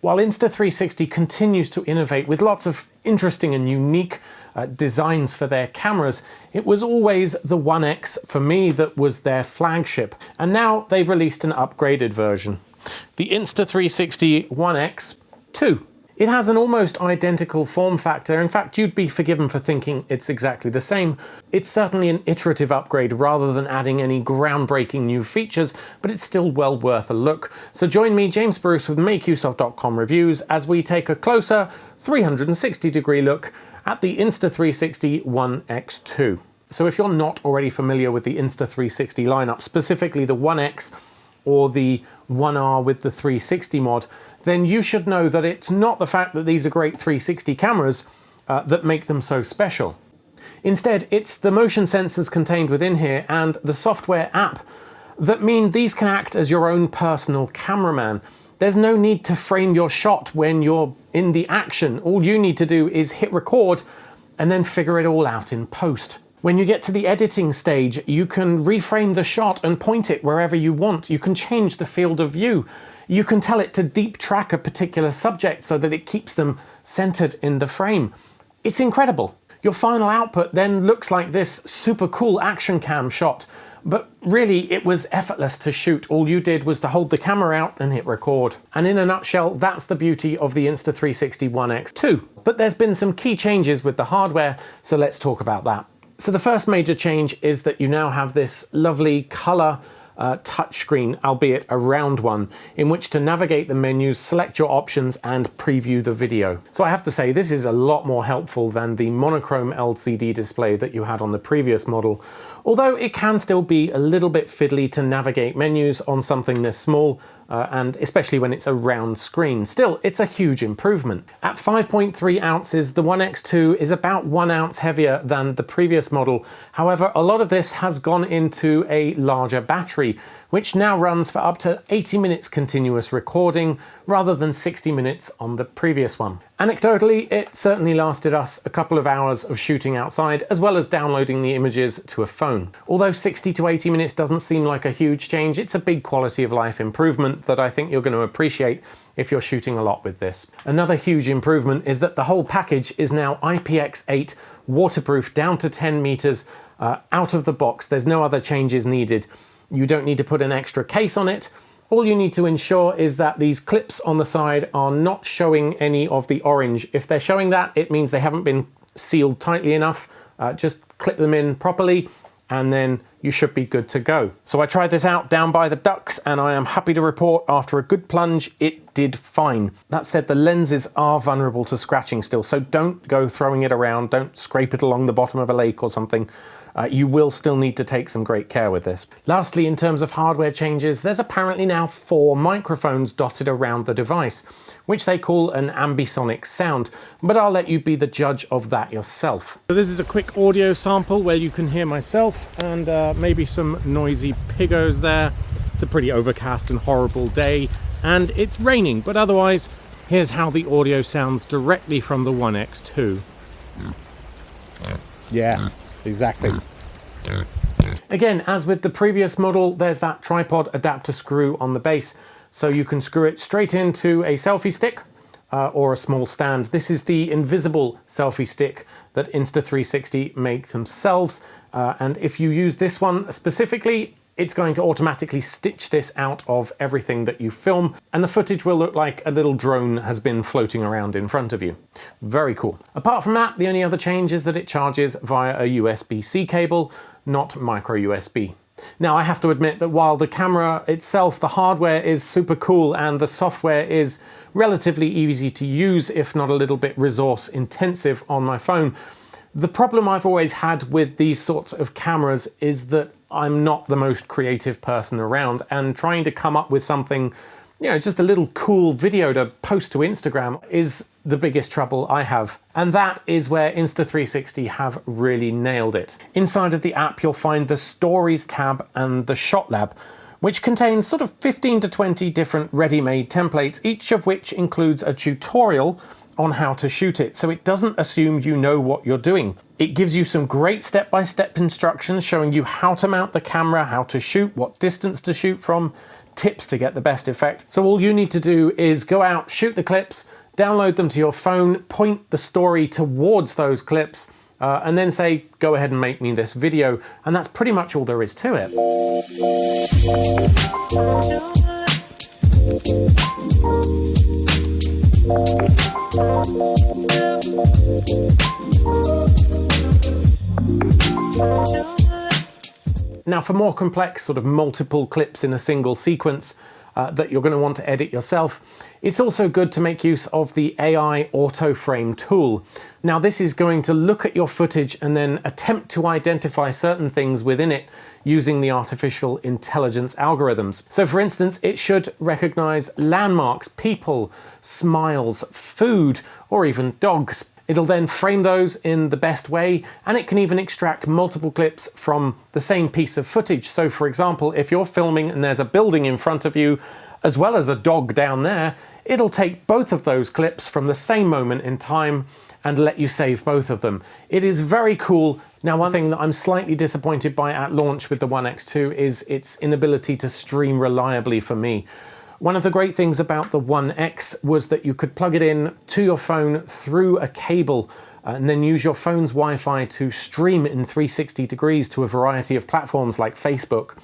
While Insta360 continues to innovate with lots of interesting and unique designs for their cameras, it was always the One X for me that was their flagship, and now they've released an upgraded version, the Insta360 One X 2. It has an almost identical form factor. In fact, you'd be forgiven for thinking it's exactly the same. It's certainly an iterative upgrade rather than adding any groundbreaking new features, but it's still well worth a look. So join me, James Bruce, with MakeUseOf.com Reviews as we take a closer 360-degree look at the Insta360 One X2. So if you're not already familiar with the Insta360 lineup, specifically the One X or the One R with the 360 mod, then you should know that it's not the fact that these are great 360 cameras that make them so special. Instead, it's the motion sensors contained within here and the software app that mean these can act as your own personal cameraman. There's no need to frame your shot when you're in the action. All you need to do is hit record and then figure it all out in post. When you get to the editing stage, you can reframe the shot and point it wherever you want. You can change the field of view. You can tell it to deep track a particular subject so that it keeps them centered in the frame. It's incredible. Your final output then looks like this super cool action cam shot, but really it was effortless to shoot. All you did was to hold the camera out and hit record. And in a nutshell, that's the beauty of the Insta360 One X2. But there's been some key changes with the hardware, so let's talk about that. So the first major change is that you now have this lovely color touchscreen, albeit a round one, in which to navigate the menus, select your options and preview the video. So I have to say this is a lot more helpful than the monochrome LCD display that you had on the previous model, although it can still be a little bit fiddly to navigate menus on something this small, and especially when it's a round screen. Still, it's a huge improvement. At 5.3 ounces, the One X2 is about 1 ounce heavier than the previous model. However, a lot of this has gone into a larger battery, which now runs for up to 80 minutes continuous recording rather than 60 minutes on the previous one. Anecdotally, it certainly lasted us a couple of hours of shooting outside, as well as downloading the images to a phone. Although 60 to 80 minutes doesn't seem like a huge change, it's a big quality of life improvement that I think you're going to appreciate if you're shooting a lot with this. Another huge improvement is that the whole package is now IPX8 waterproof down to 10 meters out of the box. There's no other changes needed. You don't need to put an extra case on it. All you need to ensure is that these clips on the side are not showing any of the orange. If they're showing that, it means they haven't been sealed tightly enough. Just clip them in properly and then you should be good to go. So I tried this out down by the ducks and I am happy to report after a good plunge, it did fine. That said, the lenses are vulnerable to scratching still, so don't go throwing it around, don't scrape it along the bottom of a lake or something. You will still need to take some great care with this. Lastly, in terms of hardware changes, there's apparently now 4 microphones dotted around the device, which they call an ambisonic sound, but I'll let you be the judge of that yourself. So this is a quick audio sample where you can hear myself and maybe some noisy piggos there. It's a pretty overcast and horrible day, and it's raining, but otherwise, here's how the audio sounds directly from the One X2. Yeah. Exactly. Again, as with the previous model, there's that tripod adapter screw on the base, so you can screw it straight into a selfie stick or a small stand. This is the invisible selfie stick that Insta360 make themselves, and if you use this one specifically, it's going to automatically stitch this out of everything that you film, and the footage will look like a little drone has been floating around in front of you. Very cool. Apart from that, the only other change is that it charges via a USB-C cable, not micro USB. Now, I have to admit that while the camera itself, the hardware is super cool and the software is relatively easy to use, if not a little bit resource intensive on my phone, the problem I've always had with these sorts of cameras is that I'm not the most creative person around, and trying to come up with something, you know, just a little cool video to post to Instagram is the biggest trouble I have. And that is where Insta360 have really nailed it. Inside of the app, you'll find the Stories tab and the Shot Lab, which contains sort of 15 to 20 different ready-made templates, each of which includes a tutorial on how to shoot it, so it doesn't assume you know what you're doing. It gives you some great step-by-step instructions showing you how to mount the camera, how to shoot, what distance to shoot from, tips to get the best effect. So all you need to do is go out, shoot the clips, download them to your phone, point the story towards those clips, and then say, go ahead and make me this video. And that's pretty much all there is to it. Now, for more complex, sort of multiple clips in a single sequence that you're going to want to edit yourself, it's also good to make use of the AI Auto Frame tool. Now, this is going to look at your footage and then attempt to identify certain things within it using the artificial intelligence algorithms. So for instance, it should recognize landmarks, people, smiles, food, or even dogs. It'll then frame those in the best way, and it can even extract multiple clips from the same piece of footage. So for example, if you're filming and there's a building in front of you, as well as a dog down there, it'll take both of those clips from the same moment in time and let you save both of them. It is very cool. Now, one thing that I'm slightly disappointed by at launch with the One X2 is its inability to stream reliably for me. One of the great things about the One X was that you could plug it in to your phone through a cable and then use your phone's Wi-Fi to stream in 360 degrees to a variety of platforms like Facebook.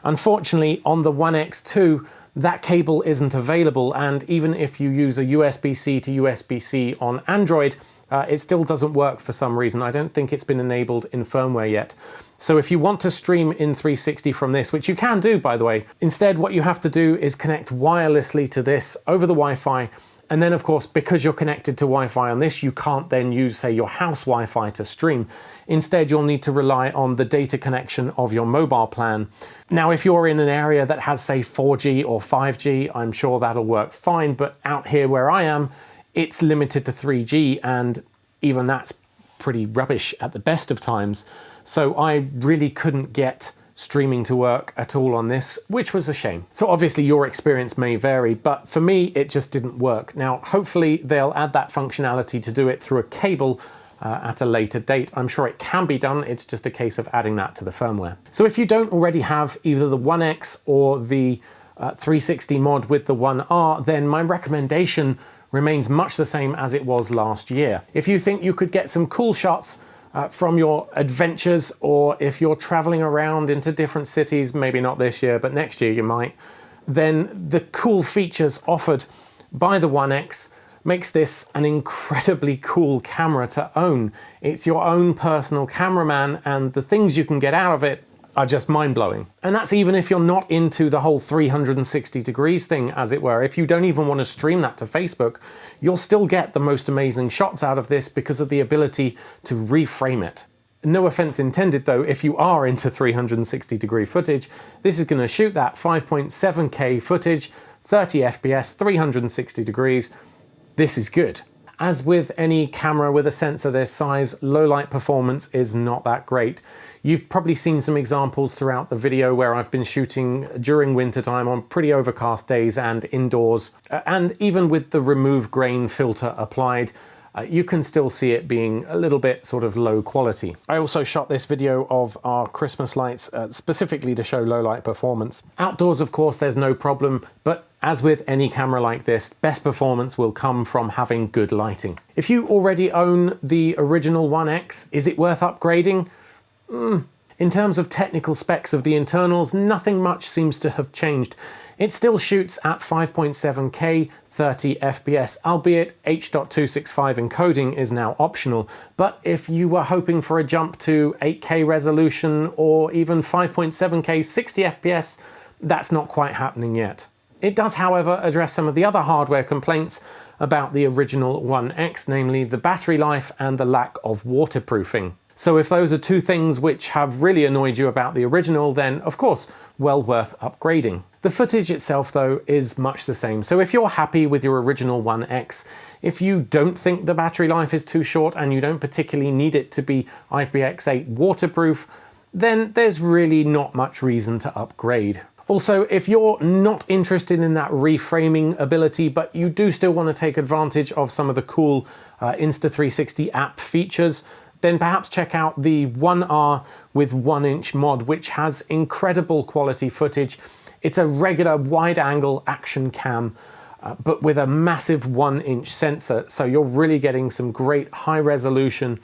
Unfortunately, on the One X2, that cable isn't available, and even if you use a USB-C to USB-C on Android, it still doesn't work for some reason. I don't think it's been enabled in firmware yet. So if you want to stream in 360 from this, which you can do, by the way, instead what you have to do is connect wirelessly to this over the Wi-Fi. And then, of course, because you're connected to Wi-Fi on this, you can't then use, say, your house Wi-Fi to stream. Instead, you'll need to rely on the data connection of your mobile plan. Now, if you're in an area that has, say, 4G or 5G, I'm sure that'll work fine. But out here where I am, it's limited to 3G, and even that's pretty rubbish at the best of times. So I really couldn't get streaming to work at all on this, which was a shame. So obviously your experience may vary, but for me, it just didn't work. Now, hopefully they'll add that functionality to do it through a cable at a later date. I'm sure it can be done. It's just a case of adding that to the firmware. So if you don't already have either the One X or the 360 mod with the One R, then my recommendation remains much the same as it was last year. If you think you could get some cool shots from your adventures, or if you're traveling around into different cities, maybe not this year, but next year you might, then the cool features offered by the One X makes this an incredibly cool camera to own. It's your own personal cameraman, and the things you can get out of it are just mind-blowing. And that's even if you're not into the whole 360 degrees thing, as it were. If you don't even want to stream that to Facebook, you'll still get the most amazing shots out of this because of the ability to reframe it. No offense intended though, if you are into 360 degree footage, this is going to shoot that 5.7K footage, 30 FPS, 360 degrees. This is good. As with any camera with a sensor this size, low light performance is not that great. You've probably seen some examples throughout the video where I've been shooting during wintertime on pretty overcast days and indoors. And even with the remove grain filter applied, you can still see it being a little bit sort of low quality. I also shot this video of our Christmas lights specifically to show low light performance. Outdoors, of course, there's no problem, but as with any camera like this, best performance will come from having good lighting. If you already own the original One X, is it worth upgrading? In terms of technical specs of the internals, nothing much seems to have changed. It still shoots at 5.7K, 30 FPS, albeit H.265 encoding is now optional. But if you were hoping for a jump to 8K resolution or even 5.7K, 60 FPS, that's not quite happening yet. It does, however, address some of the other hardware complaints about the original One X, namely the battery life and the lack of waterproofing. So if those are two things which have really annoyed you about the original, then of course, well worth upgrading. The footage itself though is much the same. So if you're happy with your original One X, if you don't think the battery life is too short and you don't particularly need it to be IPX8 waterproof, then there's really not much reason to upgrade. Also, if you're not interested in that reframing ability, but you do still want to take advantage of some of the cool Insta360 app features, then perhaps check out the One R with 1" mod, which has incredible quality footage. It's a regular wide-angle action cam, but with a massive 1-inch sensor, so you're really getting some great high resolution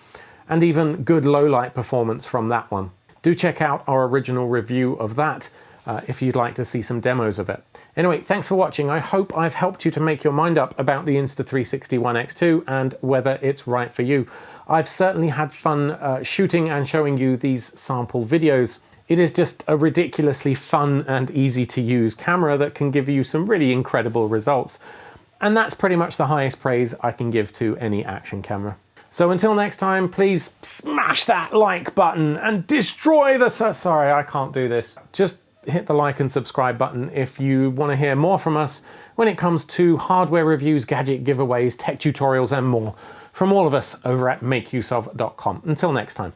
and even good low light performance from that one. Do check out our original review of that if you'd like to see some demos of it. Anyway, thanks for watching. I hope I've helped you to make your mind up about the Insta360 ONE X2 and whether it's right for you. I've certainly had fun shooting and showing you these sample videos. It is just a ridiculously fun and easy to use camera that can give you some really incredible results. And that's pretty much the highest praise I can give to any action camera. So until next time, please smash that like button and destroy the... Sorry, I can't do this. Just hit the like and subscribe button if you want to hear more from us when it comes to hardware reviews, gadget giveaways, tech tutorials and more from all of us over at makeuseof.com. Until next time.